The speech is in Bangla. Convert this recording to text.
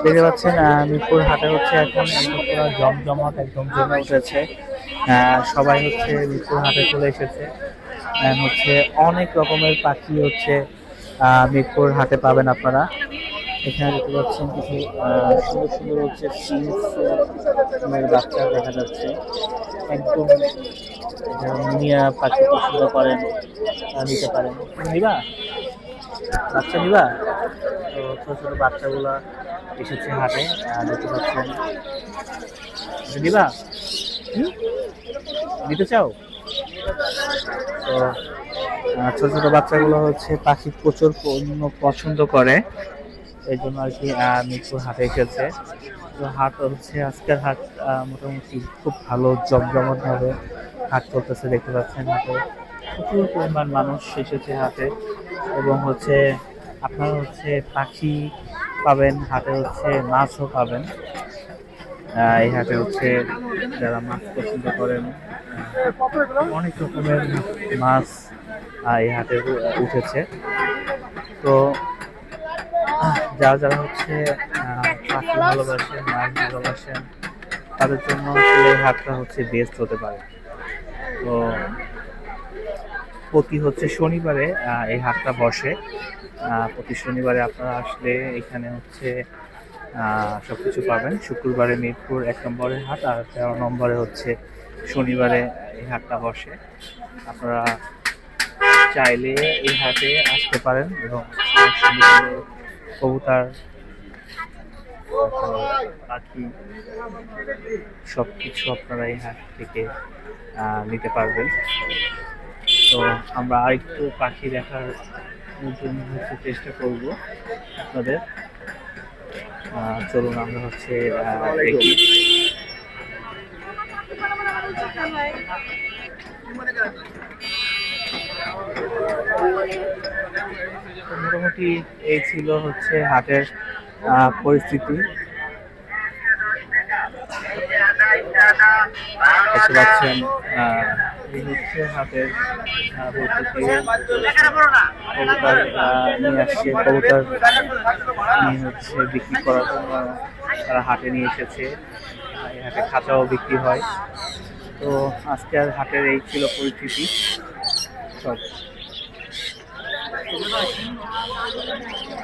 দেখতে পাচ্ছেন মিরপুর হাটে হচ্ছে এখন একদম পুরো জমজমাট একদম জমে উঠেছে। সবাই হচ্ছে মিরপুর হাটে চলে এসেছে। হচ্ছে অনেক রকমের পাখি হচ্ছে মিরপুর হাটে পাবেন আপনারা। এখানে দেখতে পাচ্ছেন কিছু সুন্দর সুন্দর হচ্ছে ফিন্স বাচ্চা দেখা যাচ্ছে। একদম মিয়া পাখি পছন্দ করেন নিতে পারেন। নিবা বাচ্চা নিবা? তো ছোট ছোট বাচ্চাগুলা এসেছে হাটে, দেখতে পাচ্ছেন। নিবা? নিতে চাও? তো ছোট ছোট বাচ্চাগুলো হচ্ছে পাখি প্রচুর পছন্দ করে, এই জন্য আর কি মিরপুর হাটে এসেছে। তো হাট হচ্ছে আজকের হাট মোটামুটি খুব ভালো জমজমাট ভাবে হাট চলতেছে, দেখতে পাচ্ছেন। হাটে প্রচুর পরিমাণ মানুষ এসেছে হাটে, এবং হচ্ছে আপনারা হচ্ছে পাখি পাবেন, হাটে হচ্ছে মাছও পাবেন। এই হাটে হচ্ছে যারা মাছ পছন্দ করেন অনেক রকমের মাছ এই হাটে উঠেছে। তো যারা যারা হচ্ছে পাখি ভালোবাসেন, মাছ ভালোবাসেন, তাদের জন্য আসলে এই হাটটা হচ্ছে বেস্ট হতে পারে। তো প্রতি হচ্ছে শনিবারে এই হাটটা বসে। প্রতি শনিবারে আপনারা আসলে এখানে হচ্ছে সবকিছু পাবেন। শুক্রবারে মিরপুর ১ নম্বরের হাট, আর ১৩ নম্বরে হচ্ছে শনিবারে এই হাটটা বসে। আপনারা চাইলে এই হাটে আসতে পারেন, এবং কবুতর, পাখি সবকিছু আপনারা এই হাট থেকে নিতে পারবেন। তো আমরা আরেকটু পাখি দেখার জন্য হচ্ছে চেষ্টা করব আপনাদের। চলুন আমরা হচ্ছে দেখি। মোটামুটি এই ছিল হচ্ছে হাটের পরিস্থিতি। দেখতে পাচ্ছেন এই হচ্ছে হাটের পরিস্থিতি। কবুতর নিয়ে আসছে, কবুতর নিয়ে হচ্ছে বিক্রি করার জন্য তারা হাটে নিয়ে এসেছে। এই হাটে খাঁচাও বিক্রি হয়। তো আজকের হাটের এই ছিল পরিস্থিতি সব।